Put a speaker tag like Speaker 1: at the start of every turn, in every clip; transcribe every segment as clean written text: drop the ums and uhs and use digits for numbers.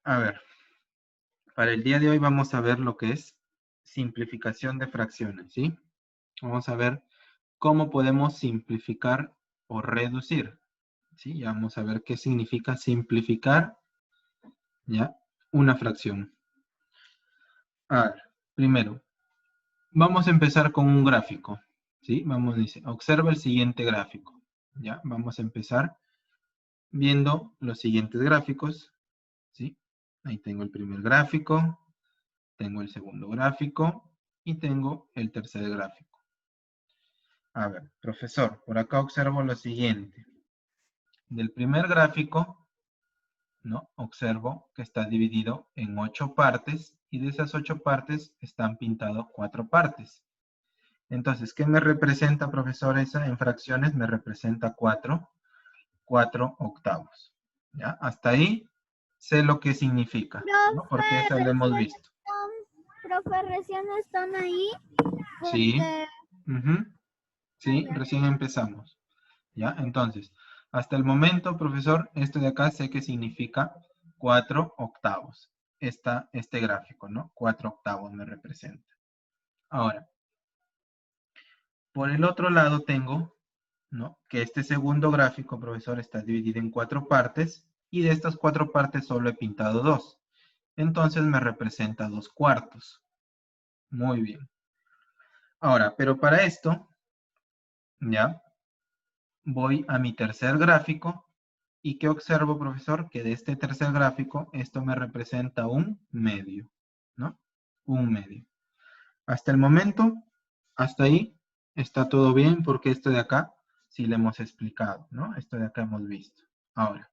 Speaker 1: A ver, para el día de hoy vamos a ver lo que es simplificación de fracciones, ¿sí? Vamos a ver cómo podemos simplificar o reducir, ¿sí? Ya vamos a ver qué significa simplificar, ¿ya? Una fracción. A ver, primero, vamos a empezar con un gráfico, ¿sí? Vamos, dice, observa el siguiente gráfico, ¿ya? Vamos a empezar viendo los siguientes gráficos, ¿sí? Ahí tengo el primer gráfico, tengo el segundo gráfico y tengo el tercer gráfico. A ver, profesor, por acá observo lo siguiente. Del primer gráfico, ¿no? Observo que está dividido en 8 partes y de esas 8 partes están pintadas 4 partes. Entonces, ¿qué me representa, profesor, esa en fracciones? Me representa 4 octavos. ¿Ya? Hasta ahí sé lo que significa, ¿no? Porque eso lo hemos visto.
Speaker 2: Profe, recién están ahí.
Speaker 1: Sí. Sí,
Speaker 2: ya.
Speaker 1: recién empezamos. ¿Ya? Entonces, hasta el momento, profesor, esto de acá sé que significa 4 octavos. Este gráfico, ¿no? 4 octavos me representa. Ahora, por el otro lado tengo, ¿no? Que este segundo gráfico, profesor, está dividido en 4 partes y de estas 4 partes solo he pintado 2. Entonces me representa 2 cuartos. Muy bien. Ahora, pero para esto, ¿ya? Voy a mi tercer gráfico. ¿Y qué observo, profesor? Que de este tercer gráfico, esto me representa un medio, ¿no? Un medio. Hasta el momento, hasta ahí, está todo bien porque esto de acá sí le hemos explicado, ¿no? Esto de acá hemos visto. Ahora,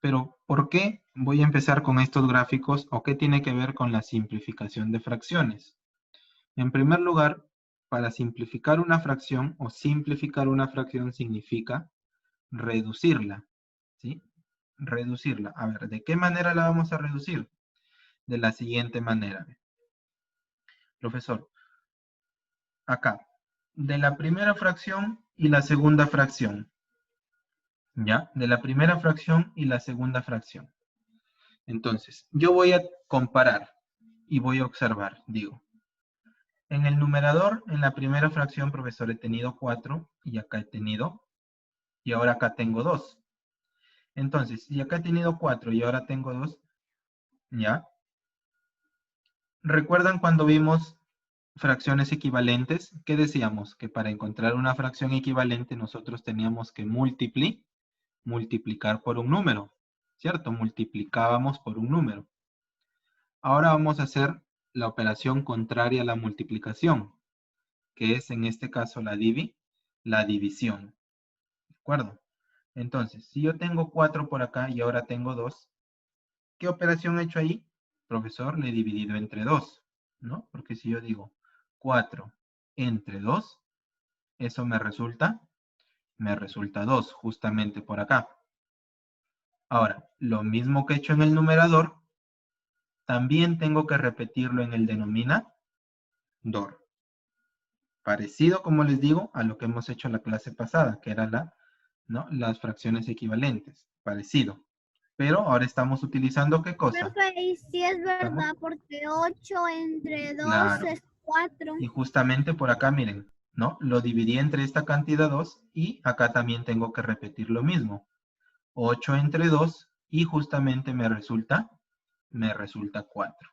Speaker 1: pero ¿por qué voy a empezar con estos gráficos o qué tiene que ver con la simplificación de fracciones? En primer lugar, para simplificar una fracción o simplificar una fracción significa reducirla, ¿sí? Reducirla. A ver, ¿de qué manera la vamos a reducir? De la siguiente manera. Profesor, acá, de la primera fracción y la segunda fracción. ¿Ya? De la primera fracción y la segunda fracción. Entonces, yo voy a comparar y voy a observar, digo. En el numerador, en la primera fracción, profesor, he tenido 4 y acá he tenido, y ahora acá tengo 2. Entonces, si acá he tenido 4 y ahora tengo 2, ¿ya? ¿Recuerdan cuando vimos fracciones equivalentes? ¿Qué decíamos? Que para encontrar una fracción equivalente nosotros teníamos que multiplicar por un número, ¿cierto? Multiplicábamos por un número. Ahora vamos a hacer la operación contraria a la multiplicación, que es en este caso la división. ¿De acuerdo? Entonces, si yo tengo 4 por acá y ahora tengo 2, ¿qué operación he hecho ahí? Profesor, le he dividido entre 2, ¿no? Porque si yo digo 4 entre 2, eso me resulta 2, justamente por acá. Ahora, lo mismo que he hecho en el numerador, también tengo que repetirlo en el denominador. Parecido, como les digo, a lo que hemos hecho en la clase pasada, que era ¿no? Las fracciones equivalentes. Parecido. Pero ahora estamos utilizando ¿qué cosa?
Speaker 2: Profe, y sí es
Speaker 1: ¿Estamos?
Speaker 2: verdad, porque 8 entre 2
Speaker 1: Claro.
Speaker 2: es 4.
Speaker 1: Y justamente por acá, miren, ¿no? Lo dividí entre esta cantidad 2 y acá también tengo que repetir lo mismo. 8 entre 2 y justamente me resulta 4,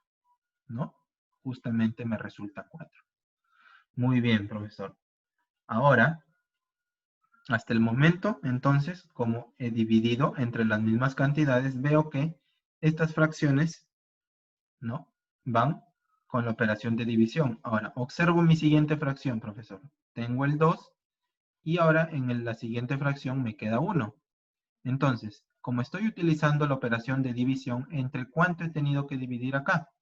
Speaker 1: ¿no? Justamente me resulta 4. Muy bien, profesor. Ahora, hasta el momento, entonces, como he dividido entre las mismas cantidades, veo que estas fracciones, ¿no? Van con la operación de división. Ahora, observo mi siguiente fracción, profesor. Tengo el 2 y ahora en la siguiente fracción me queda 1. Entonces, como estoy utilizando la operación de división, ¿entre cuánto he tenido que dividir acá?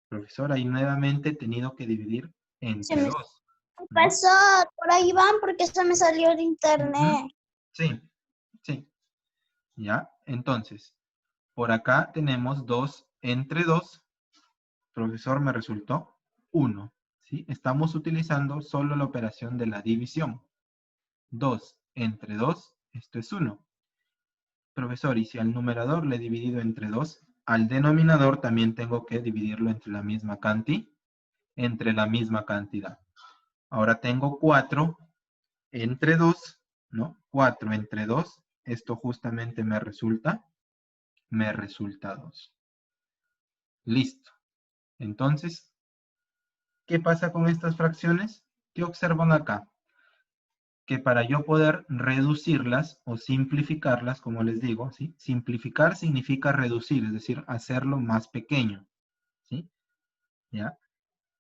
Speaker 1: Profesor, ahí nuevamente he tenido que dividir entre 2. ¿No?
Speaker 2: Profesor, por ahí van porque se me salió el internet.
Speaker 1: Sí, sí. ¿Ya? Entonces, por acá tenemos 2 entre 2. Profesor, me resultó 1. ¿Sí? Estamos utilizando solo la operación de la división. 2 entre 2, esto es 1. Profesor, y si al numerador le he dividido entre 2, al denominador también tengo que dividirlo entre la misma cantidad. Ahora tengo 4 entre 2, ¿no? 4 entre 2, esto justamente me resulta 2. Listo. Entonces, ¿qué pasa con estas fracciones? ¿Qué observan acá? Que para yo poder reducirlas o simplificarlas, como les digo, ¿sí? Simplificar significa reducir, es decir, hacerlo más pequeño, ¿sí? ¿Ya?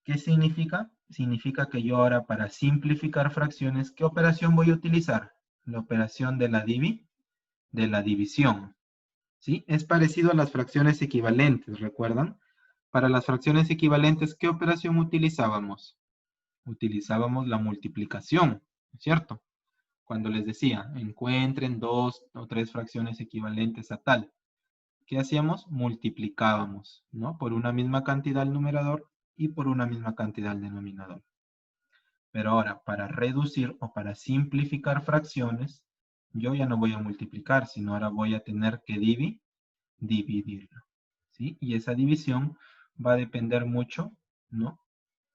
Speaker 1: ¿Qué significa? Significa que yo ahora para simplificar fracciones, ¿qué operación voy a utilizar? La operación de la división, ¿sí? Es parecido a las fracciones equivalentes, ¿recuerdan? Para las fracciones equivalentes, ¿qué operación utilizábamos? Utilizábamos la multiplicación, ¿cierto? Cuando les decía, encuentren 2 o 3 fracciones equivalentes a tal. ¿Qué hacíamos? Multiplicábamos, ¿no? Por una misma cantidad al numerador y por una misma cantidad al denominador. Pero ahora, para reducir o para simplificar fracciones, yo ya no voy a multiplicar, sino ahora voy a tener que dividirlo, ¿sí? Y esa división va a depender mucho, ¿no?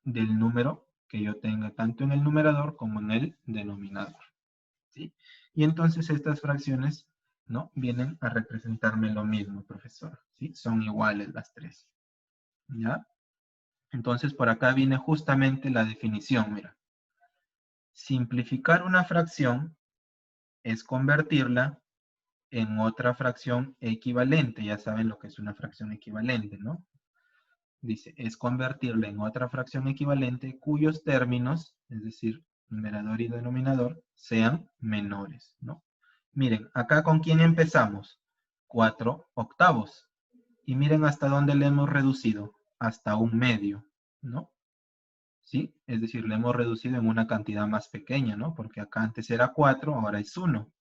Speaker 1: Del número que yo tenga, tanto en el numerador como en el denominador, ¿sí? Y entonces estas fracciones, ¿no? Vienen a representarme lo mismo, profesor, ¿sí? Son iguales las tres, ¿ya? Entonces por acá viene justamente la definición, mira. Simplificar una fracción es convertirla en otra fracción equivalente. Ya saben lo que es una fracción equivalente, ¿no? Dice, es convertirla en otra fracción equivalente cuyos términos, es decir, numerador y denominador, sean menores, ¿no? Miren, acá con quién empezamos? 4 octavos. Y miren hasta dónde le hemos reducido. Hasta 1/2, ¿no? ¿Sí? Es decir, le hemos reducido en una cantidad más pequeña, ¿no? Porque acá antes era 4, ahora es 1.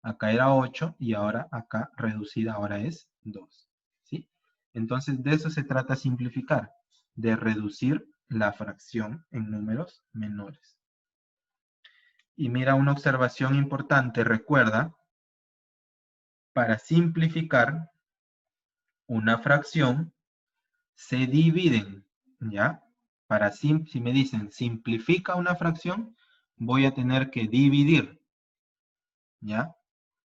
Speaker 1: Acá era 8 y ahora acá reducida ahora es 2. ¿Sí? Entonces de eso se trata simplificar, de reducir la fracción en números menores. Y mira una observación importante, recuerda, para simplificar una fracción se dividen, ¿ya? Si me dicen simplifica una fracción, voy a tener que dividir, ¿ya?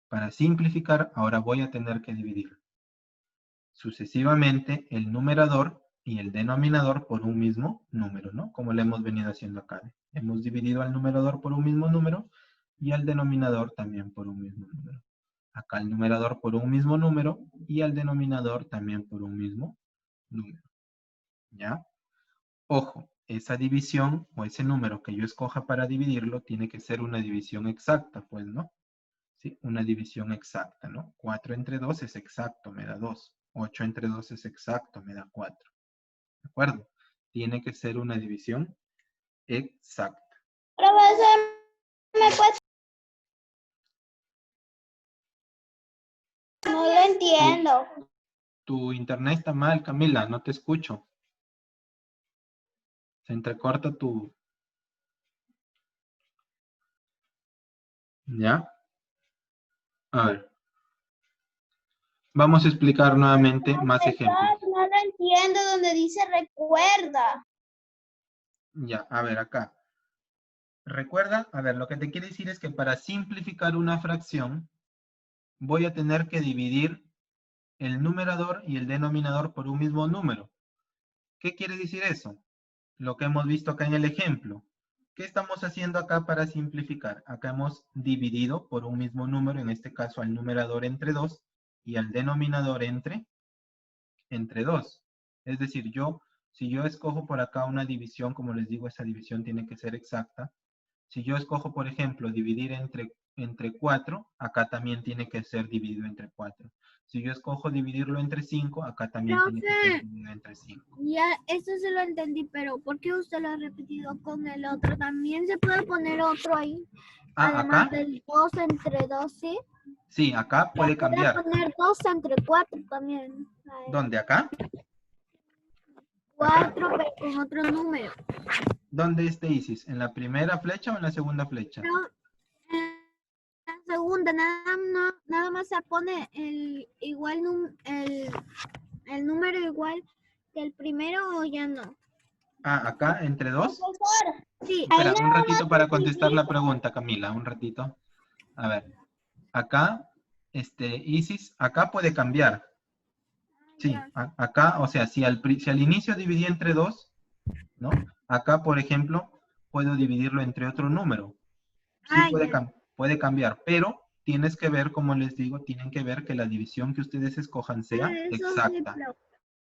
Speaker 1: Para simplificar, ahora voy a tener que dividir sucesivamente el numerador y el denominador por un mismo número, ¿no? Como lo hemos venido haciendo acá. Hemos dividido al numerador por un mismo número y al denominador también por un mismo número. Acá el numerador por un mismo número y al denominador también por un mismo número, ¿ya? Ojo, esa división o ese número que yo escoja para dividirlo tiene que ser una división exacta, pues, ¿no? Sí, una división exacta, ¿no? 4 entre 2 es exacto, me da 2. 8 entre 2 es exacto, me da 4. ¿De acuerdo? Tiene que ser una división exacta.
Speaker 2: Profesor, ¿me puede? No lo entiendo.
Speaker 1: Tu internet está mal, Camila, no te escucho. Se entrecorta tu... ¿Ya? A ver. Vamos a explicar nuevamente más ejemplos.
Speaker 2: No lo entiendo donde dice recuerda.
Speaker 1: Ya, a ver, acá. Recuerda, a ver, lo que te quiere decir es que para simplificar una fracción, voy a tener que dividir el numerador y el denominador por un mismo número. ¿Qué quiere decir eso? Lo que hemos visto acá en el ejemplo. ¿Qué estamos haciendo acá para simplificar? Acá hemos dividido por un mismo número, en este caso al numerador entre 2 y al denominador entre 2. Es decir, si yo escojo por acá una división, como les digo, esa división tiene que ser exacta. Si yo escojo, por ejemplo, dividir entre 4, acá también tiene que ser dividido entre 4. Si yo escojo dividirlo entre 5, acá también tiene que ser dividido entre 5.
Speaker 3: Ya, eso se lo entendí, pero ¿por qué usted lo ha repetido con el otro? También se puede poner otro ahí.
Speaker 1: Ah,
Speaker 3: Además
Speaker 1: acá.
Speaker 3: del 2 entre 2, ¿sí?
Speaker 1: Sí, acá puede cambiar.
Speaker 3: Puede poner 2 entre 4 también.
Speaker 1: ¿Dónde? ¿Acá?
Speaker 3: 4, pero con otro número.
Speaker 1: ¿Dónde está Isis? ¿En la primera flecha o en la segunda flecha?
Speaker 3: Pero en la segunda pregunta, nada más se pone el número igual que el primero o ya no.
Speaker 1: Ah, acá, entre 2.
Speaker 2: Profesor,
Speaker 3: Sí.
Speaker 1: Espera, un ratito para contestar la pregunta, Camila, un ratito. A ver, acá, Isis, acá puede cambiar. Sí,
Speaker 3: Ya.
Speaker 1: acá, o sea, si al inicio dividí entre 2, ¿no? Acá, por ejemplo, puedo dividirlo entre otro número. Sí puede,
Speaker 3: Ya.
Speaker 1: puede cambiar, pero tienes que ver, como les digo, tienen que ver que la división que ustedes escojan sea
Speaker 3: Eso sí,
Speaker 1: exacta.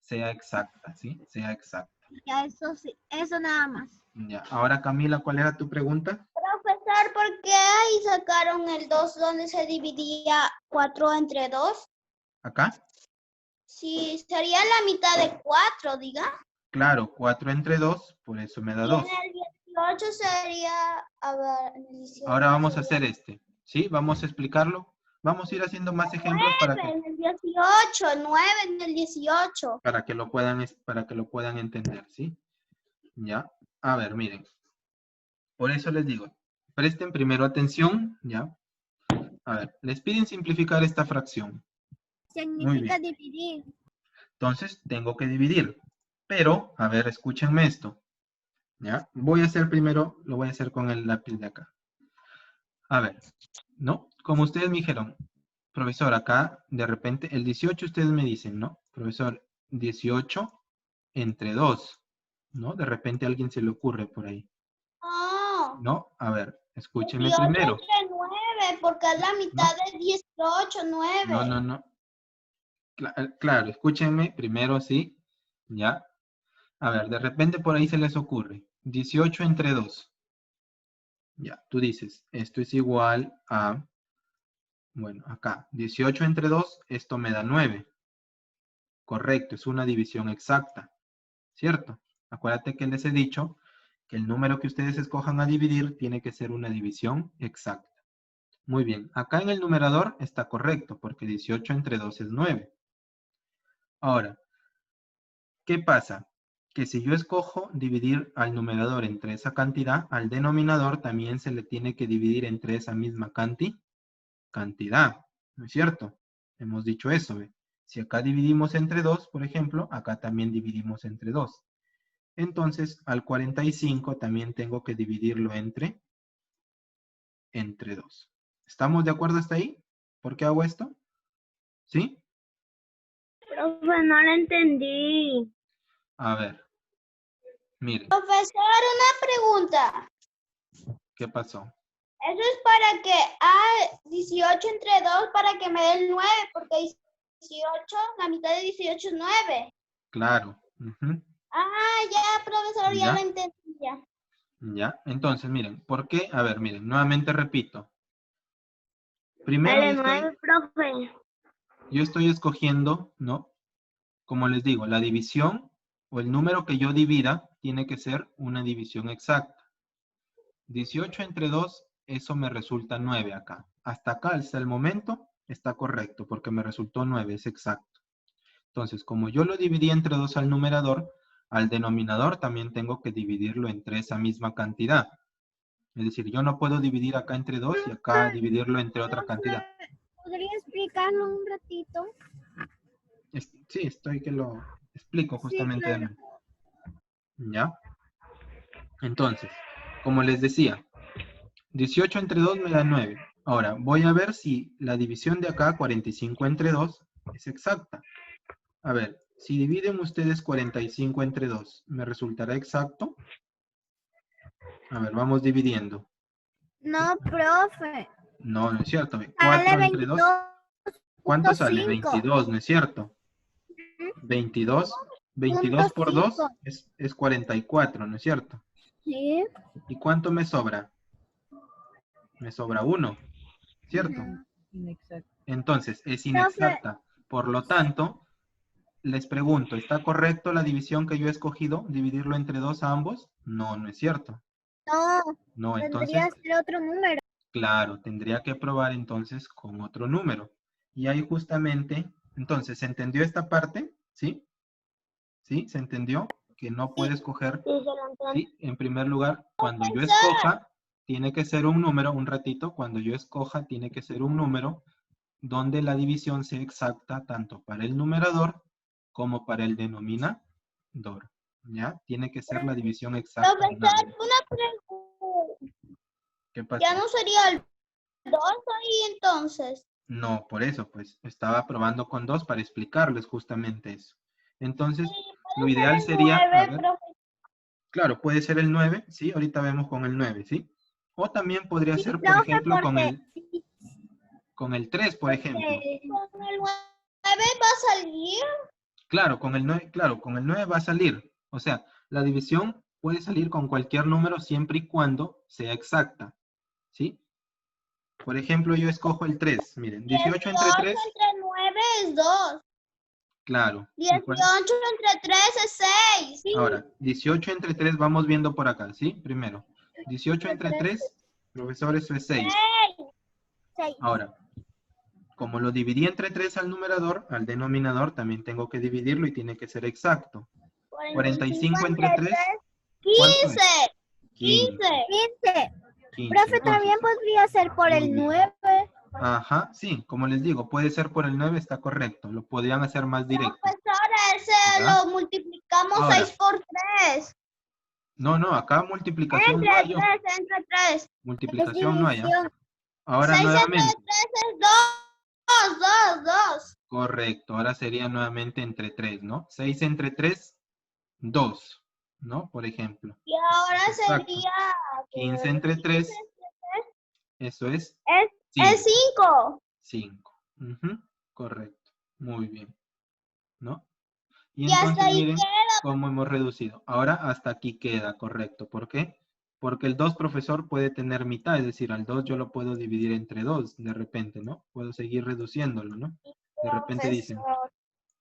Speaker 1: Sea exacta, ¿sí? Sea exacta.
Speaker 3: ya, eso sí, eso nada más.
Speaker 1: Ya. Ahora, Camila, ¿cuál era tu pregunta?
Speaker 2: profesor, ¿por qué ahí sacaron el 2 donde se dividía 4 entre 2?
Speaker 1: ¿Acá?
Speaker 2: Sí, sería la mitad de 4, diga.
Speaker 1: Claro, 4 entre 2, por eso me da
Speaker 2: Y
Speaker 1: 2.
Speaker 2: en el 18 sería, a ver, en el 18
Speaker 1: Ahora vamos a
Speaker 2: sería
Speaker 1: hacer ¿sí? Vamos a explicarlo. Vamos a ir haciendo más ejemplos
Speaker 2: 9 en el 18, 9 en el 18.
Speaker 1: para que lo puedan entender, ¿sí? Ya. A ver, miren. Por eso les digo, presten primero atención, ¿ya? A ver, les piden simplificar esta fracción. Muy
Speaker 3: Significa
Speaker 1: bien.
Speaker 3: dividir.
Speaker 1: Entonces, tengo que dividir. Pero, a ver, escúchenme esto. ¿Ya? Voy a hacer primero, lo voy a hacer con el lápiz de acá. A ver, ¿no? Como ustedes me dijeron, profesor, acá, de repente, el 18 ustedes me dicen, ¿no? Profesor, 18 entre 2, ¿no? De repente a alguien se le ocurre por ahí,
Speaker 2: No,
Speaker 1: ¿no? A ver, escúchenme
Speaker 2: 18
Speaker 1: primero,
Speaker 2: entre 9, porque es la mitad
Speaker 1: ¿no?
Speaker 2: de 18, 9.
Speaker 1: No, no, no. Claro, escúchenme primero, ¿sí? ¿Ya? A ver, de repente por ahí se les ocurre. 18 entre 2. Ya, tú dices, esto es igual a, bueno, acá, 18 entre 2, esto me da 9. Correcto, es una división exacta, ¿cierto? Acuérdate que les he dicho que el número que ustedes escojan a dividir tiene que ser una división exacta. Muy bien, acá en el numerador está correcto, porque 18 entre 2 es 9. Ahora, ¿qué pasa? Que si yo escojo dividir al numerador entre esa cantidad, al denominador también se le tiene que dividir entre esa misma cantidad, ¿no es cierto? Hemos dicho eso, ¿ve? Si acá dividimos entre 2, por ejemplo, acá también dividimos entre 2. Entonces, al 45 también tengo que dividirlo entre 2. ¿Estamos de acuerdo hasta ahí? ¿Por qué hago esto? ¿Sí?
Speaker 3: Profe, no lo entendí.
Speaker 1: A ver, miren,
Speaker 2: Profesor, una pregunta.
Speaker 1: ¿qué pasó?
Speaker 2: Eso es para que 18 entre 2 para que me dé el 9, porque 18, la mitad de 18 es 9.
Speaker 1: Claro. Ujú.
Speaker 2: Ya, profesor, ya
Speaker 1: ¿Ya?
Speaker 2: lo entendí ya.
Speaker 1: ¿Ya? Entonces, miren, ¿por qué? A ver, miren, nuevamente repito. Primero
Speaker 3: El 9, profe.
Speaker 1: yo estoy escogiendo, ¿no? Como les digo, la división o el número que yo divida tiene que ser una división exacta. 18 entre 2, eso me resulta 9 acá. Hasta acá, hasta el momento, está correcto porque me resultó 9, es exacto. Entonces, como yo lo dividí entre 2 al numerador, al denominador también tengo que dividirlo entre esa misma cantidad. Es decir, yo no puedo dividir acá entre 2 y acá dividirlo entre otra cantidad.
Speaker 3: ¿Podría explicarlo un ratito?
Speaker 1: Sí, estoy que lo explico
Speaker 3: Sí,
Speaker 1: justamente.
Speaker 3: claro.
Speaker 1: ¿Ya? Entonces, como les decía, 18 entre 2 me da 9. Ahora, voy a ver si la división de acá, 45 entre 2, es exacta. A ver, si dividen ustedes 45 entre 2, ¿me resultará exacto? A ver, vamos dividiendo.
Speaker 3: No, profe.
Speaker 1: No, no es cierto.
Speaker 3: Sale
Speaker 1: 4 entre 2, ¿cuánto sale?
Speaker 3: 22.5.
Speaker 1: 22, ¿no es cierto? 22, 22 por 2
Speaker 3: .5.
Speaker 1: es 44, ¿no es cierto?
Speaker 3: Sí.
Speaker 1: ¿Y cuánto me sobra? Me sobra 1, ¿cierto? Entonces, es
Speaker 3: Profe,
Speaker 1: inexacta. Por lo tanto, les pregunto, ¿está correcto la división que yo he escogido? ¿Dividirlo entre 2 a ambos? No, no es cierto.
Speaker 3: no,
Speaker 1: No, entonces,
Speaker 3: tendría que ser otro número.
Speaker 1: claro, tendría que probar entonces con otro número. Y ahí justamente, entonces, ¿se entendió esta parte? ¿Sí? ¿Sí? ¿Se entendió? Que no puedes escoger,
Speaker 3: Sí, se lo entiendo.
Speaker 1: ¿sí? En primer lugar, cuando yo
Speaker 2: Profesor,
Speaker 1: escoja, tiene que ser un número, un ratito, cuando yo escoja, tiene que ser un número donde la división sea exacta tanto para el numerador como para el denominador. ¿Ya? Tiene que ser la división exacta. de
Speaker 2: Profesor,
Speaker 1: ambos.
Speaker 2: una pregunta.
Speaker 1: ¿Qué pasó?
Speaker 2: Ya no sería el 2 ahí entonces.
Speaker 1: No, por eso, pues, estaba probando con 2 para explicarles justamente eso. Entonces, lo ideal sería, a
Speaker 2: 9,
Speaker 1: ver,
Speaker 2: profe.
Speaker 1: claro, puede ser el 9, ¿sí? Ahorita vemos con el 9, ¿sí? O también podría
Speaker 3: Sí,
Speaker 1: ser, por
Speaker 3: profe,
Speaker 1: ejemplo,
Speaker 3: porque
Speaker 1: con el 3, por ejemplo.
Speaker 2: Con el 9 va a salir.
Speaker 1: Claro, con el 9, claro, con el 9 va a salir. O sea, la división puede salir con cualquier número siempre y cuando sea exacta, ¿sí? Por ejemplo, yo escojo el 3. Miren, 18 entre 3,
Speaker 2: entre 9 es 2.
Speaker 1: claro.
Speaker 2: 18 entre 3 es 6.
Speaker 1: Ahora, 18 entre 3 vamos viendo por acá, ¿sí? Primero, 18 entre 3, profesor, eso es 6.
Speaker 3: 6.
Speaker 1: Ahora, como lo dividí entre 3 al numerador, al denominador también tengo que dividirlo y tiene que ser exacto. 45 entre 3, ¿cuánto es?
Speaker 2: 15.
Speaker 3: 15.
Speaker 1: 15.
Speaker 3: Profe,
Speaker 1: Entonces,
Speaker 3: también podría ser por
Speaker 1: muy
Speaker 3: el
Speaker 1: bien.
Speaker 3: 9.
Speaker 1: Ajá, sí, como les digo, puede ser por el 9, está correcto. Lo podrían hacer más directo.
Speaker 2: Profesora, ese
Speaker 1: ¿Ya?
Speaker 2: lo multiplicamos
Speaker 1: Ahora.
Speaker 2: 6 por 3.
Speaker 1: No, acá multiplicación no hay.
Speaker 2: Entre 3.
Speaker 1: Multiplicación no hay.
Speaker 3: División.
Speaker 1: Ahora
Speaker 2: 6
Speaker 1: nuevamente.
Speaker 2: entre 3 es 2.
Speaker 1: Correcto, ahora sería nuevamente entre 3, ¿no? 6 entre 3, 2, ¿no? Por ejemplo.
Speaker 2: Y ahora
Speaker 1: Exacto.
Speaker 2: sería
Speaker 1: 15 entre 3, eso es
Speaker 2: es 5.
Speaker 1: 5. Correcto, muy bien, ¿no? Y
Speaker 2: Y hasta
Speaker 1: entonces
Speaker 2: ahí
Speaker 1: miren
Speaker 2: queda.
Speaker 1: cómo hemos reducido. Ahora hasta aquí queda, correcto. ¿Por qué? Porque el 2, profesor, puede tener mitad, es decir, al 2 yo lo puedo dividir entre 2 de repente, ¿no? Puedo seguir reduciéndolo, ¿no? De repente dicen,
Speaker 2: Profesor.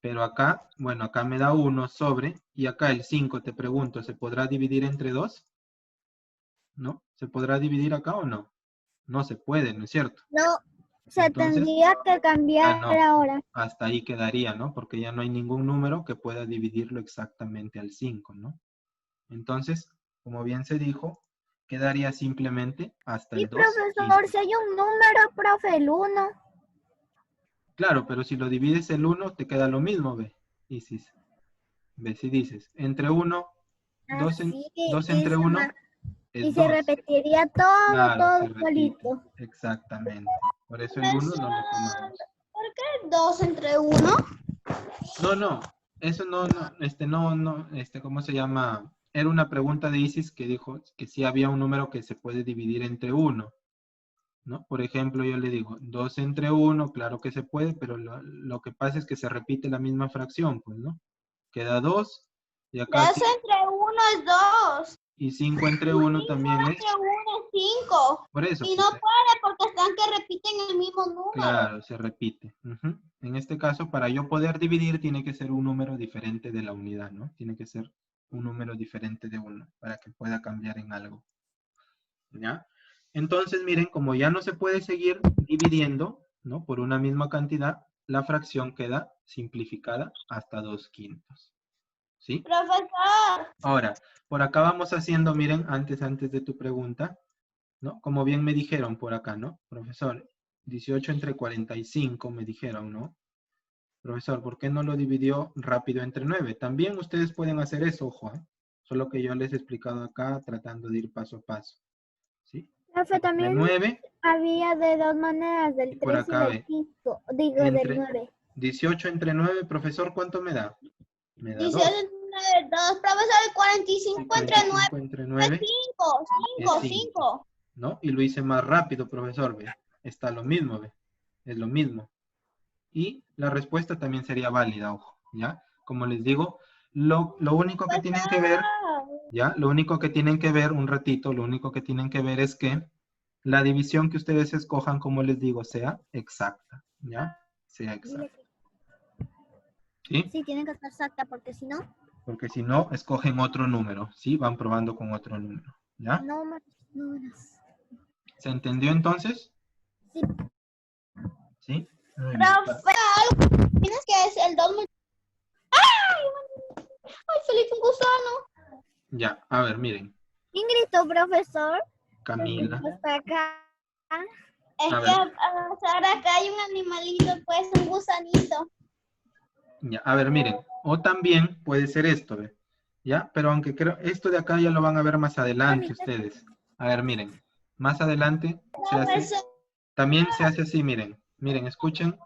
Speaker 1: pero acá, bueno, acá me da 1 sobre, y acá el 5, te pregunto, ¿se podrá dividir entre 2? ¿No? ¿Se podrá dividir acá o no? No se puede, ¿no es cierto?
Speaker 3: No, se
Speaker 1: Entonces,
Speaker 3: tendría que cambiar
Speaker 1: no,
Speaker 3: ahora.
Speaker 1: hasta ahí quedaría, ¿no? Porque ya no hay ningún número que pueda dividirlo exactamente al 5, ¿no? Entonces, como bien se dijo, quedaría simplemente hasta
Speaker 3: Y
Speaker 1: el 2
Speaker 3: profesor,
Speaker 1: quintos.
Speaker 3: si hay un número, profe, el 1.
Speaker 1: Claro, pero si lo divides el 1, te queda lo mismo, ve. Y si, ve, si dices, entre 1, 2 entre 1
Speaker 3: y
Speaker 1: es
Speaker 3: se
Speaker 1: 2.
Speaker 3: repetiría todo,
Speaker 1: Claro,
Speaker 3: todo
Speaker 1: se repite.
Speaker 3: solito.
Speaker 1: Exactamente. Por eso el 1 no lo tomamos.
Speaker 2: ¿Por qué 2 entre 1?
Speaker 1: No, eso ¿cómo se llama? Era una pregunta de Isis que dijo que sí había un número que se puede dividir entre 1, ¿no? Por ejemplo, yo le digo 2 entre 1, claro que se puede, pero lo que pasa es que se repite la misma fracción, pues, ¿no? Queda 2, y acá
Speaker 2: 2 entre 1 es 2.
Speaker 1: y 5 entre 1 también es.
Speaker 2: Entre 1 es 5.
Speaker 1: Por eso.
Speaker 2: Y
Speaker 1: pues,
Speaker 2: no puede porque están que repiten el mismo número.
Speaker 1: Claro, se repite. En este caso, para yo poder dividir, tiene que ser un número diferente de la unidad, ¿no? Tiene que ser un número diferente de 1 para que pueda cambiar en algo. ¿Ya? Entonces, miren, como ya no se puede seguir dividiendo, ¿no? Por una misma cantidad, la fracción queda simplificada hasta 2 quintos. ¿Sí?
Speaker 2: Profesor.
Speaker 1: Ahora, por acá vamos haciendo, miren, antes de tu pregunta, ¿no? Como bien me dijeron por acá, ¿no? Profesor, 18 entre 45 me dijeron, ¿no? Profesor, ¿por qué no lo dividió rápido entre 9? También ustedes pueden hacer eso, ojo, ¿eh? Solo que yo les he explicado acá tratando de ir paso a paso. ¿Sí?
Speaker 3: Profe,
Speaker 1: Entre
Speaker 3: también
Speaker 1: 9
Speaker 3: había de dos maneras,
Speaker 1: y
Speaker 3: del
Speaker 1: por
Speaker 3: 3 y
Speaker 1: acá
Speaker 3: del
Speaker 1: ve.
Speaker 3: 5. Digo, del
Speaker 1: Entre
Speaker 3: 9.
Speaker 1: 18 entre 9, profesor, ¿cuánto me da? Me da
Speaker 2: 18
Speaker 1: 2.
Speaker 2: entre 2. Profesor, 45 entre 9
Speaker 1: 45 entre 9
Speaker 2: es 5.
Speaker 1: es 5. ¿No? Y lo hice más rápido, profesor, ve. Está lo mismo, ve. Es lo mismo. Y la respuesta también sería válida, ojo, ¿ya? Como les digo, lo único que tienen que ver, ¿ya? Lo único que tienen que ver, un ratito, lo único que tienen que ver es que la división que ustedes escojan, como les digo, sea exacta, ¿ya? Sea exacta. ¿Sí?
Speaker 3: Sí, tiene que estar exacta, porque si no...
Speaker 1: Porque si no, escogen otro número, ¿sí? Van probando con otro número, ¿ya?
Speaker 3: Números.
Speaker 1: ¿Se entendió entonces?
Speaker 3: Sí.
Speaker 1: ¿Sí? Muy bien.
Speaker 2: Profe, tienes que es el 2 ¡Ay! ¡Ay, Felipe, un gusano!
Speaker 1: Ya, a ver, miren.
Speaker 3: ¿Quién gritó, profesor?
Speaker 1: Camila.
Speaker 3: Hasta acá.
Speaker 2: Es
Speaker 1: A
Speaker 2: que
Speaker 1: ver.
Speaker 2: ahora acá hay un animalito, pues un gusanito.
Speaker 1: Ya, a ver, miren. O también puede ser esto, ¿ve? ¿Ya? Pero aunque creo, esto de acá ya lo van a ver más adelante ustedes. A ver, miren. Más adelante se hace, también se hace así, miren. Miren, escuchen.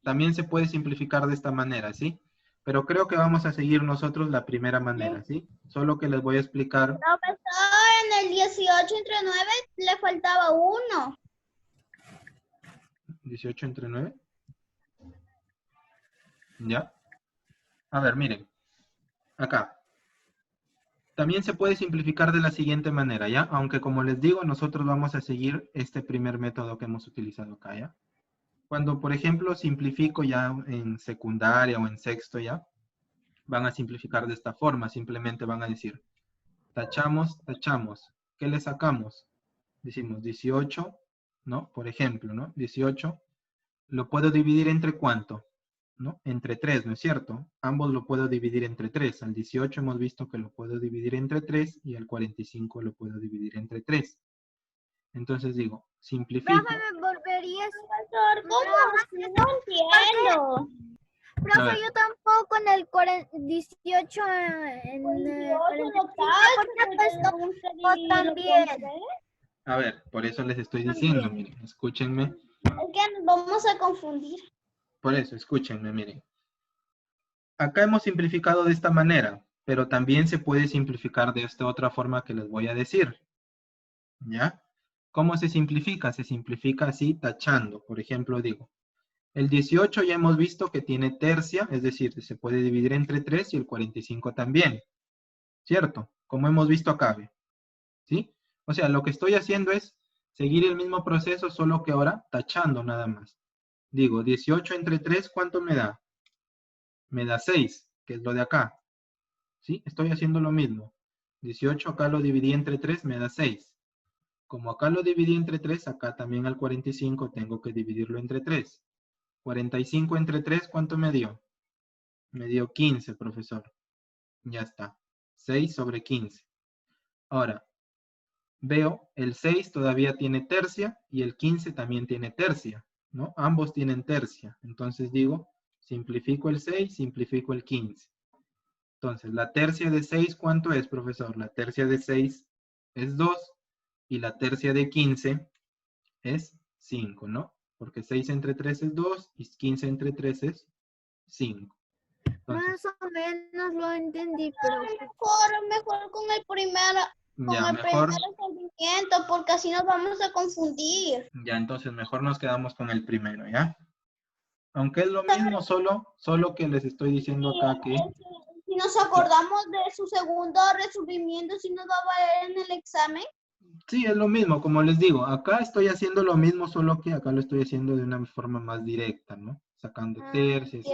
Speaker 1: También se puede simplificar de esta manera, ¿sí? Pero creo que vamos a seguir nosotros la primera manera, ¿sí? Solo que les voy a explicar.
Speaker 2: Profesor, en el 18 entre 9 le faltaba 1.
Speaker 1: 18 entre 9. ¿Ya? A ver, miren. Acá. También se puede simplificar de la siguiente manera, ¿ya? Aunque como les digo, nosotros vamos a seguir este primer método que hemos utilizado acá, ¿ya? Cuando, por ejemplo, simplifico ya en secundaria o en sexto, ¿ya? Van a simplificar de esta forma. Simplemente van a decir, tachamos, tachamos. ¿Qué le sacamos? Decimos 18, ¿no? Por ejemplo, ¿no? 18 lo puedo dividir entre ¿cuánto? ¿No? Entre 3, ¿no es cierto? Ambos lo puedo dividir entre 3. Al 18 hemos visto que lo puedo dividir entre 3 y al 45 lo puedo dividir entre 3. Entonces digo, simplifico.
Speaker 3: Profe, ¿me volverías?
Speaker 2: Profesor, ¿cómo? No entiendo.
Speaker 1: A
Speaker 3: Profe,
Speaker 1: ver.
Speaker 3: yo tampoco en el 18, en el 45, porque pues no también.
Speaker 1: A ver, por eso les estoy diciendo, miren, escúchenme.
Speaker 2: Es que nos vamos a confundir.
Speaker 1: Por eso, escúchenme, miren. Acá hemos simplificado de esta manera, pero también se puede simplificar de esta otra forma que les voy a decir. ¿Ya? ¿Cómo se simplifica? Se simplifica así, tachando. Por ejemplo, digo, el 18 ya hemos visto que tiene tercia, es decir, se puede dividir entre 3 y el 45 también. ¿Cierto? Como hemos visto acá, ¿ve? ¿Sí? O sea, lo que estoy haciendo es seguir el mismo proceso, solo que ahora tachando nada más. Digo, 18 entre 3, ¿cuánto me da? Me da 6, que es lo de acá. ¿Sí? Estoy haciendo lo mismo. 18 acá lo dividí entre 3, me da 6. Como acá lo dividí entre 3, acá también al 45 tengo que dividirlo entre 3. 45 entre 3, ¿cuánto me dio? Me dio 15, profesor. Ya está. 6 sobre 15. Ahora, veo, el 6 todavía tiene tercia y el 15 también tiene tercia, ¿no? Ambos tienen tercia. Entonces digo, simplifico el 6, simplifico el 15. Entonces, la tercia de 6, ¿cuánto es, profesor? La tercia de 6 es 2 y la tercia de 15 es 5, ¿no? Porque 6 entre 3 es 2 y 15 entre 3 es 5. Entonces,
Speaker 3: Más o menos lo entendí, pero
Speaker 2: Mejor con el primer
Speaker 1: ya mejor,
Speaker 2: resolvimiento, porque así nos vamos a confundir.
Speaker 1: ya entonces mejor nos quedamos con el primero, ¿ya? Aunque es lo mismo, solo que les estoy diciendo acá que...
Speaker 2: Si nos acordamos de su segundo resolvimiento, ¿sí nos va a valer en el examen?
Speaker 1: Sí, es lo mismo, como les digo, acá estoy haciendo lo mismo, solo que acá lo estoy haciendo de una forma más directa, ¿no? Sacando tercias,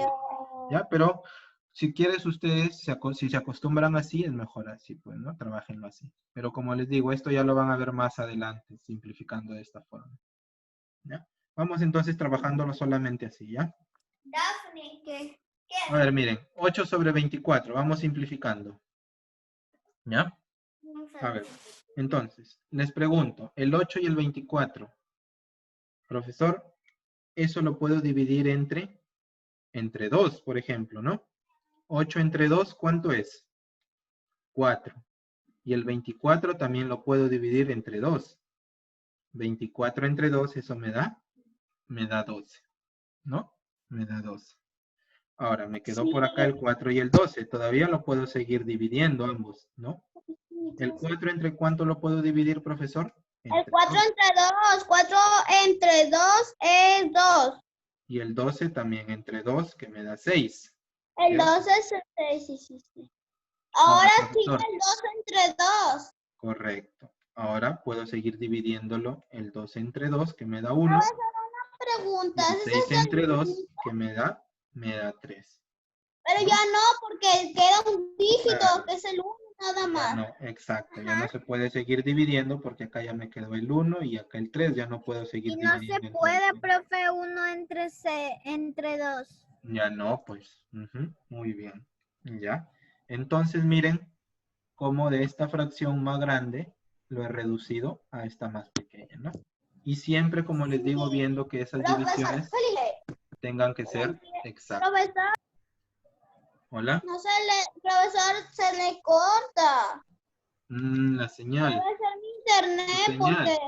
Speaker 1: ¿ya? Pero si quieres ustedes, si se acostumbran así, es mejor así, pues, ¿no? Trabajenlo así. Pero como les digo, esto ya lo van a ver más adelante, simplificando de esta forma, ¿ya? Vamos entonces trabajándolo solamente así, ¿ya?
Speaker 2: Daphne, ¿qué?
Speaker 1: A ver, miren, 8 sobre 24, vamos simplificando, ¿ya? A ver, entonces, les pregunto, el 8 y el 24, profesor, eso lo puedo dividir entre 2, por ejemplo, ¿no? 8 entre 2, ¿cuánto es? 4. Y el 24 también lo puedo dividir entre 2. 24 entre 2, eso me da 12, ¿no? Me da 12. Ahora, me quedó por acá el 4 y el 12. Todavía lo puedo seguir dividiendo ambos, ¿no? ¿El 4 entre cuánto lo puedo dividir, profesor?
Speaker 2: El 4 entre 2. 4 entre 2 es 2.
Speaker 1: Y el 12 también entre 2, que me da 6.
Speaker 2: El 12 es 6, sí. Ahora sigue el 2 entre 2.
Speaker 1: Correcto. Ahora puedo seguir dividiéndolo el 2 entre 2, que me da 1.
Speaker 2: Pregunta.
Speaker 1: Y 6 entre 2, que me da 3.
Speaker 2: Pero ya no, porque queda un dígito,
Speaker 1: Claro.
Speaker 2: que es el 1 nada más.
Speaker 1: Ya no, exacto. Ya no se puede seguir dividiendo porque acá ya me quedó el 1 y acá el 3. Ya no puedo seguir
Speaker 3: y no
Speaker 1: dividiendo.
Speaker 3: se puede, profe, 1 entre 2.
Speaker 1: Ya no, pues. Muy bien. Ya. Entonces miren cómo de esta fracción más grande lo he reducido a esta más pequeña, ¿no? Y siempre, como les digo, viendo que esas divisiones tengan que ser exactas.
Speaker 2: Profesor,
Speaker 1: Hola.
Speaker 2: profesor, se le corta.
Speaker 1: La señal.
Speaker 2: Debe ser mi internet
Speaker 1: Tu señal.
Speaker 2: porque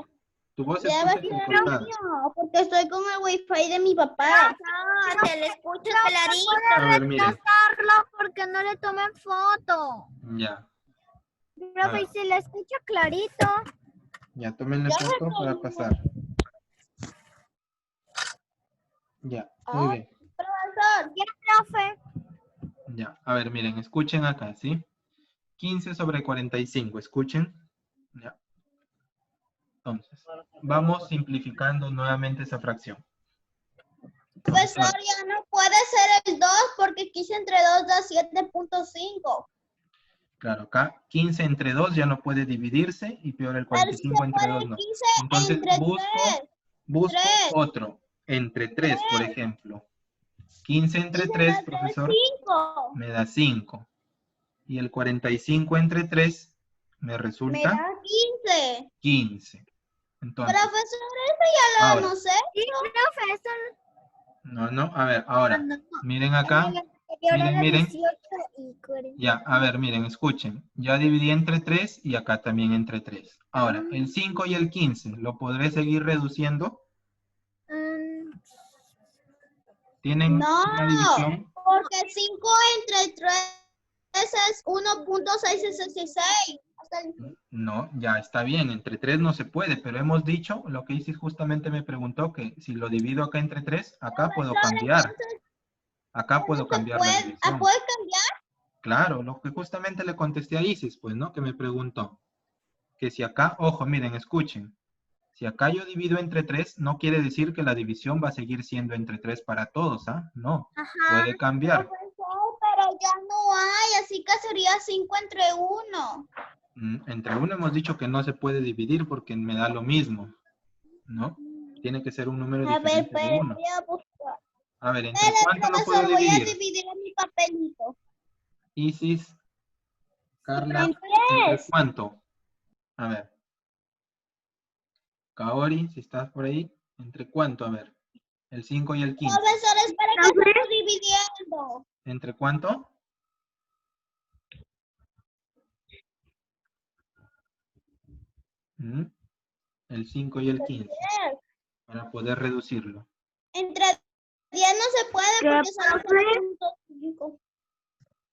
Speaker 1: Tu voz se
Speaker 2: debe
Speaker 1: escucha
Speaker 2: ser
Speaker 1: entrecortada.
Speaker 2: mío, porque estoy con el wifi de mi papá. No, se le escucha clarito.
Speaker 1: A ver, miren.
Speaker 3: Retrasarlo porque no le tomen foto.
Speaker 1: Ya.
Speaker 3: Profe, y se le escucha clarito.
Speaker 1: Ya, tómenle foto para pasar. Ya, muy bien.
Speaker 2: Profesor,
Speaker 3: Ya, profe.
Speaker 1: Ya, a ver, miren, escuchen acá, ¿sí? 15 sobre 45, escuchen. Ya. Entonces, vamos simplificando nuevamente esa fracción.
Speaker 2: profesor, ya no puede ser el 2 porque 15 entre 2 da 7.5.
Speaker 1: Claro, acá 15 entre 2 ya no puede dividirse y peor el
Speaker 2: Pero si
Speaker 1: 45
Speaker 2: se
Speaker 1: entre
Speaker 2: puede
Speaker 1: 2 no.
Speaker 2: 15
Speaker 1: Entonces
Speaker 2: entre
Speaker 1: busco
Speaker 2: 3.
Speaker 1: otro, entre 3, por ejemplo. 15 entre 3, profesor,
Speaker 2: 5.
Speaker 1: me da 5. Y el 45 entre 3 me
Speaker 2: Me
Speaker 1: resulta
Speaker 2: da 15.
Speaker 1: 15. Entonces,
Speaker 2: Profesor, eso ya lo
Speaker 1: ahora,
Speaker 2: no sé.
Speaker 3: Sí, profe, eso
Speaker 1: no, a ver, ahora,
Speaker 3: no.
Speaker 1: miren acá, miren,
Speaker 3: 18 y 40.
Speaker 1: ya, a ver, miren, escuchen, ya dividí entre 3 y acá también entre 3. Ahora, el 5 y el 15, ¿lo podré seguir reduciendo? ¿Tienen
Speaker 2: No,
Speaker 1: una división?
Speaker 2: porque 5 entre 3 es 1.666.
Speaker 1: No, ya está bien, entre 3 no se puede, pero hemos dicho, lo que hice justamente me preguntó que si lo divido acá entre 3, acá puedo cambiar. Acá puedo cambiar la división.
Speaker 2: ¿Puedes cambiar?
Speaker 1: Claro, lo que justamente le contesté a Isis, pues, ¿no? Que me preguntó. Que si acá, ojo, miren, escuchen. Si acá yo divido entre 3, no quiere decir que la división va a seguir siendo entre 3 para todos, ¿ah? No, puede cambiar.
Speaker 2: Profesor, pero ya no hay, así que sería 5 entre 1.
Speaker 1: Entre 1 hemos dicho que no se puede dividir porque me da lo mismo, ¿no? Tiene que ser un número diferente de 1.
Speaker 2: Voy a buscar.
Speaker 1: A ver, ¿entre cuánto lo puedo
Speaker 2: Voy a
Speaker 1: dividir?
Speaker 2: dividir en mi papelito.
Speaker 1: Isis, Carla,
Speaker 2: En
Speaker 1: ¿entre
Speaker 2: 3.
Speaker 1: cuánto? A ver. Kaori, si estás por ahí, ¿entre cuánto? A ver. El 5 y el 15.
Speaker 2: Profesor, espera que estamos dividiendo.
Speaker 1: ¿Entre cuánto? El 5 y el 15. Para poder reducirlo.
Speaker 2: Entre 10 no se puede porque son 5.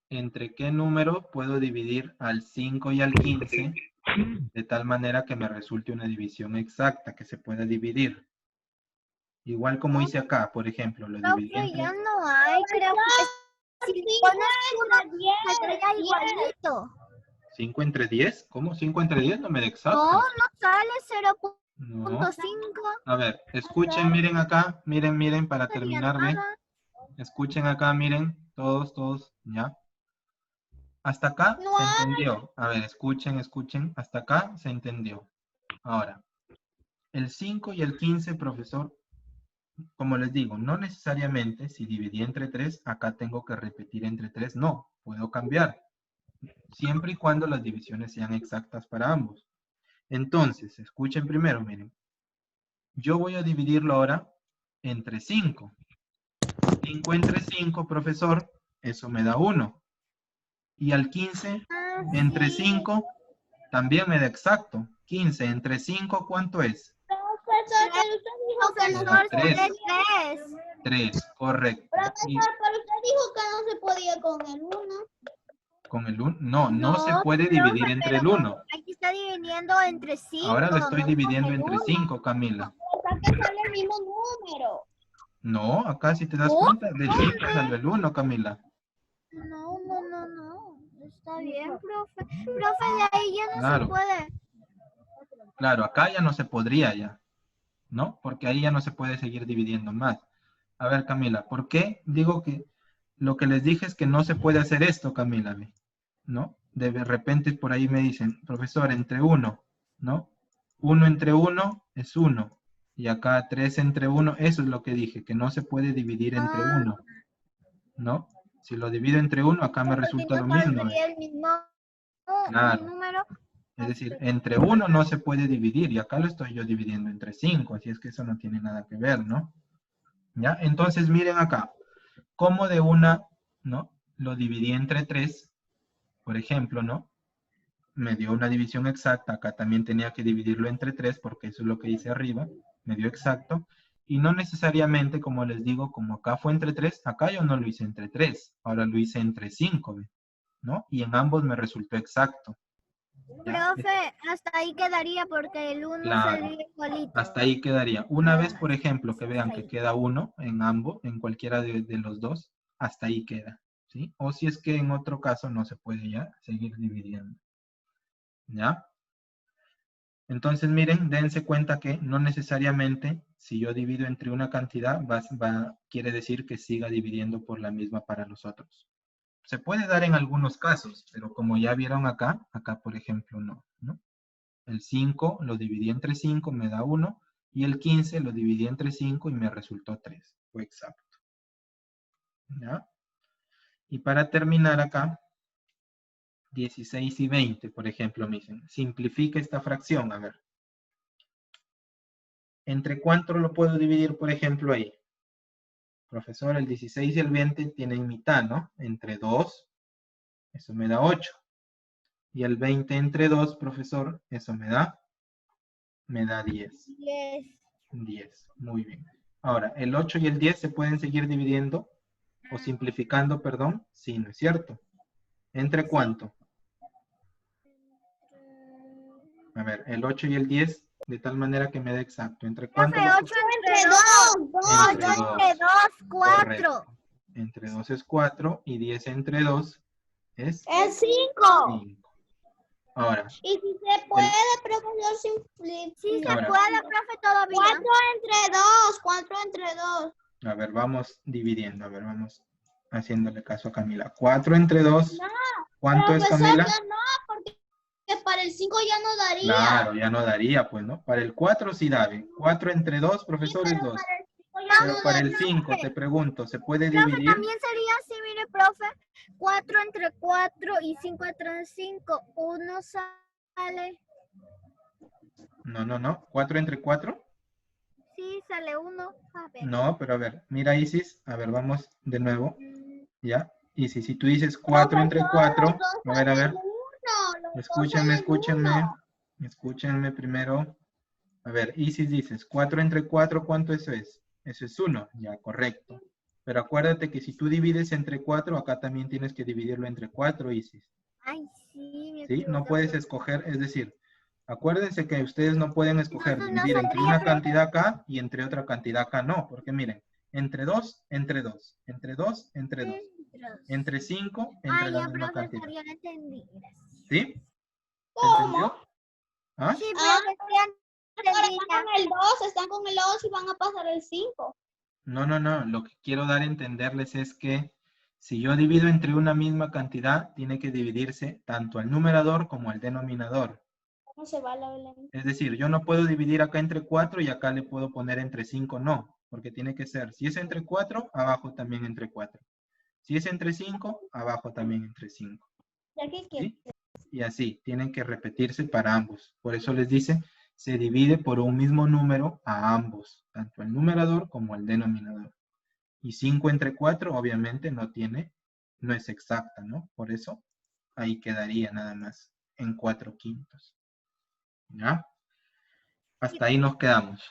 Speaker 1: ¿Entre qué número puedo dividir al 5 y al 15 de tal manera que me resulte una división exacta, que se pueda dividir? Igual como hice acá, por ejemplo, lo dividí
Speaker 3: Profe,
Speaker 1: entre...
Speaker 3: ya no hay, creo que si pones uno, saldría igualito.
Speaker 1: 5 entre 10, ¿cómo? 5 entre 10 no me da exacto.
Speaker 3: No, no sale 0.5.
Speaker 1: No. A ver, escuchen, miren acá, miren, para terminar, ¿ve? Escuchen acá, miren, todos, ¿ya? Hasta acá se entendió. A ver, escuchen, hasta acá se entendió. Ahora, el 5 y el 15, profesor, como les digo, no necesariamente si dividí entre 3, acá tengo que repetir entre 3, no, puedo cambiar. Siempre y cuando las divisiones sean exactas para ambos. Entonces, escuchen primero, miren. Yo voy a dividirlo ahora entre 5. 5 entre 5, profesor, eso me da 1. Y al 15 entre 5 también me da exacto. 15 entre 5, ¿cuánto es?
Speaker 2: Profesor, pero usted dijo que
Speaker 1: Me da 3.
Speaker 3: 3.
Speaker 1: 3, correcto. Y
Speaker 2: Profesor, pero usted dijo que no se podía con el 1.
Speaker 1: con el 1, no se puede dividir entre el 1.
Speaker 3: Aquí está dividiendo entre 5.
Speaker 1: Ahora lo estoy dividiendo entre 5, Camila.
Speaker 2: Acá que sale el mismo número.
Speaker 1: No, acá si te das cuenta, del 5 salió el 1, Camila.
Speaker 3: No. Está bien, profe. Profe, de ahí ya no se puede.
Speaker 1: Claro, acá ya no se podría ya, ¿no? Porque ahí ya no se puede seguir dividiendo más. A ver, Camila, ¿por qué digo que lo que les dije es que no se puede hacer esto, Camila? ¿No? De repente por ahí me dicen, profesor, entre 1, ¿no? 1 entre 1 es 1. Y acá 3 entre 1, eso es lo que dije, que no se puede dividir entre 1, ¿no? Si lo divido entre 1, acá me resulta lo mismo.
Speaker 3: El mismo
Speaker 1: Claro.
Speaker 3: número.
Speaker 1: Es decir, entre 1 no se puede dividir, y acá lo estoy yo dividiendo entre 5, así es que eso no tiene nada que ver, ¿no? ¿Ya? Entonces, miren acá, como de una, ¿no? Lo dividí entre 3, por ejemplo, ¿no? Me dio una división exacta, acá también tenía que dividirlo entre 3, porque eso es lo que hice arriba, me dio exacto, y no necesariamente, como les digo, como acá fue entre 3, acá yo no lo hice entre 3, ahora lo hice entre 5, ¿no? Y en ambos me resultó exacto. ¿Ya?
Speaker 3: Profe, hasta ahí quedaría porque el 1
Speaker 1: Claro,
Speaker 3: sería igualito.
Speaker 1: hasta ahí quedaría. Una
Speaker 3: Nada
Speaker 1: vez,
Speaker 3: más.
Speaker 1: por ejemplo, que vean
Speaker 3: Hasta
Speaker 1: que
Speaker 3: ahí.
Speaker 1: queda 1 en ambos, en cualquiera de los dos, hasta ahí queda, ¿sí? O si es que en otro caso no se puede ya seguir dividiendo, ¿ya? Entonces, miren, dense cuenta que no necesariamente si yo divido entre una cantidad, quiere decir que siga dividiendo por la misma para los otros. Se puede dar en algunos casos, pero como ya vieron acá, por ejemplo no, ¿no? El 5 lo dividí entre 5, me da 1, y el 15 lo dividí entre 5 y me resultó 3. Fue exacto. ¿Ya? Y para terminar acá, 16 y 20, por ejemplo, me dicen, simplifica esta fracción, a ver. ¿Entre cuánto lo puedo dividir, por ejemplo, ahí? Profesor, el 16 y el 20 tienen mitad, ¿no? Entre 2, eso me da 8. Y el 20 entre 2, profesor, eso me da 10.
Speaker 3: 10.
Speaker 1: 10, muy bien. Ahora, ¿el 8 y el 10 se pueden seguir dividiendo? O simplificando, perdón. Sí, ¿no es cierto? ¿Entre cuánto? A ver, el 8 y el 10, de tal manera que me dé exacto. ¿Entre cuánto?
Speaker 3: Profe, 8 entre 2.
Speaker 1: Entre
Speaker 3: 8
Speaker 1: 2.
Speaker 3: entre 2, 4.
Speaker 1: Correcto. Entre 2 es 4 y 10 entre 2 es
Speaker 2: Es 5.
Speaker 1: 5. Ahora,
Speaker 2: Y si se puede, profesor, simplificar.
Speaker 3: Sí se
Speaker 1: Ahora.
Speaker 3: puede, profe, todavía.
Speaker 2: 4 entre 2. 4 entre 2.
Speaker 1: a ver, vamos dividiendo. A ver, vamos haciéndole caso a Camila. 4 entre 2.
Speaker 2: No,
Speaker 1: ¿Cuánto es,
Speaker 2: profesor,
Speaker 1: Camila?
Speaker 2: ya no, porque para el 5 ya no daría.
Speaker 1: Claro, ya no daría, pues, ¿no? Para el 4 sí da. 4 entre 2, profesor, es 2.
Speaker 2: Para el 5 ya
Speaker 1: Pero
Speaker 2: no
Speaker 1: para el
Speaker 2: daría.
Speaker 1: 5, te pregunto, ¿se puede
Speaker 3: Profe,
Speaker 1: dividir?
Speaker 3: también sería así, mire, profe. 4 entre 4 y 5 entre 5. 1 sale.
Speaker 1: No. ¿4 entre 4?
Speaker 3: Sí, sale 1. A ver.
Speaker 1: No, pero a ver, mira, Isis. A ver, vamos de nuevo. ¿Ya? Isis, si tú dices 4 entre
Speaker 2: Profesor,
Speaker 1: 4,
Speaker 2: los dos
Speaker 1: a ver.
Speaker 2: salen 1. Los dos salen
Speaker 1: Escúchenme.
Speaker 2: 1.
Speaker 1: Escúchenme primero. A ver, Isis dices, 4 entre 4, ¿cuánto eso es? Eso es 1, ya, correcto. Pero acuérdate que si tú divides entre 4, acá también tienes que dividirlo entre 4, Isis.
Speaker 3: Ay, sí, me
Speaker 1: ¿Sí? No
Speaker 3: equivoqué,
Speaker 1: puedes
Speaker 3: profe.
Speaker 1: escoger, es decir, acuérdense que ustedes no pueden escoger
Speaker 3: Entonces, no
Speaker 1: dividir entre
Speaker 3: saldría,
Speaker 1: una
Speaker 3: profe.
Speaker 1: cantidad acá y entre otra cantidad acá, no, porque miren, entre 2, entre 2, entre 2, entre 2, entre 5, entre la
Speaker 3: Ya,
Speaker 1: misma
Speaker 3: profe,
Speaker 1: cantidad.
Speaker 3: ya lo entendí. Gracias.
Speaker 1: ¿Sí? ¿Se
Speaker 2: ¿Cómo?
Speaker 1: entendió? ¿Ah?
Speaker 3: Sí, profe, ya
Speaker 2: Ahora
Speaker 3: entendí.
Speaker 2: están con el 2, están con el 2 y van a pasar el 5.
Speaker 1: No. Lo que quiero dar a entenderles es que si yo divido entre una misma cantidad, tiene que dividirse tanto al numerador como al denominador.
Speaker 2: ¿Cómo se va la Belén?
Speaker 1: Es decir, yo no puedo dividir acá entre 4 y acá le puedo poner entre 5, no. Porque tiene que ser, si es entre 4, abajo también entre 4. Si es entre 5, abajo también entre 5.
Speaker 2: ¿Ya qué quieres?
Speaker 1: ¿Sí? Y así, tienen que repetirse para ambos. Por eso les dice, se divide por un mismo número a ambos, tanto el numerador como el denominador. Y 5 entre 4, obviamente, no es exacta, ¿no? Por eso, ahí quedaría nada más en 4/5. ¿Ya? Hasta ahí nos quedamos.